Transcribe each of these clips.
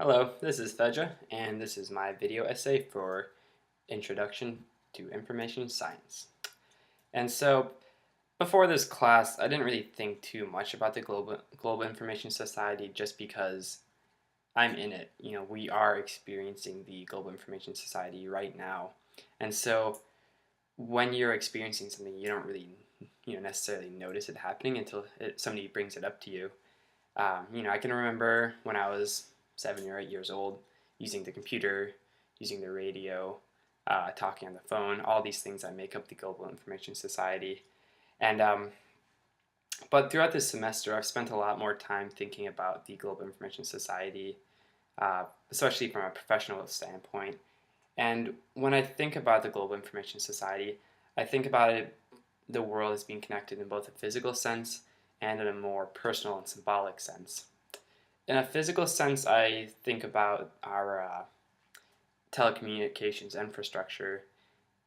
Hello, this is Fedja, and this is my video essay for Introduction to Information Science. And so, before this class, I didn't really think too much about the Global Information Society just because I'm in it. We are experiencing the Global Information Society right now. And so, when you're experiencing something, you don't really necessarily notice it happening until somebody brings it up to you. I can remember when I was 7 or 8 years old, using the computer, using the radio, talking on the phone, all these things that make up the Global Information Society. And but throughout this semester, I've spent a lot more time thinking about the Global Information Society, especially from a professional standpoint. And when I think about the Global Information Society, I think about it, the world as being connected in both a physical sense and in a more personal and symbolic sense. In a physical sense, I think about our telecommunications infrastructure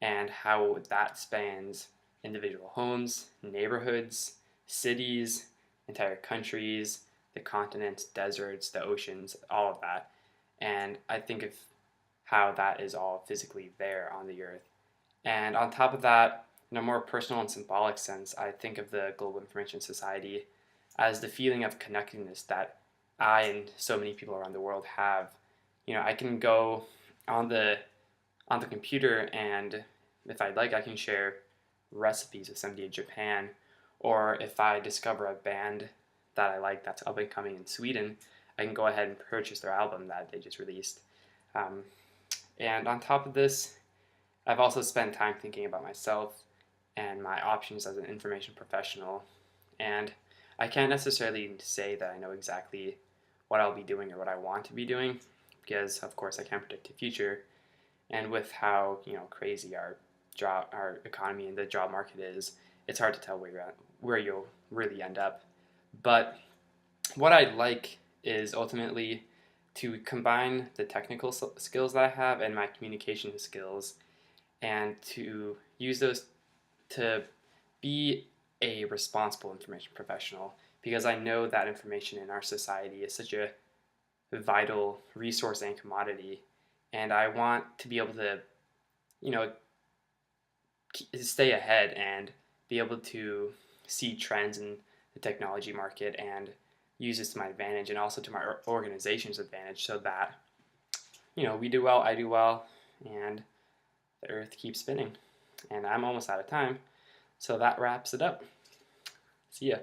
and how that spans individual homes, neighborhoods, cities, entire countries, the continents, deserts, the oceans, all of that. And I think of how that is all physically there on the earth. And on top of that, in a more personal and symbolic sense, I think of the Global Information Society as the feeling of connectedness that I and so many people around the world have. I can go on the computer, and if I'd like, I can share recipes with somebody in Japan, or if I discover a band that I like that's up and coming in Sweden, I can go ahead and purchase their album that they just released. And on top of this, I've also spent time thinking about myself and my options as an information professional. And I can't necessarily say that I know exactly what I'll be doing or what I want to be doing, because of course I can't predict the future. And with how crazy our economy and the job market is, it's hard to tell where you'll really end up. But what I'd like is ultimately to combine the technical skills that I have and my communication skills, and to use those to be a responsible information professional, because I know that information in our society is such a vital resource and commodity, and I want to be able to, stay ahead and be able to see trends in the technology market and use this to my advantage and also to my organization's advantage, so that we do well, I do well, and the earth keeps spinning. And I'm almost out of time, so that wraps it up. See ya.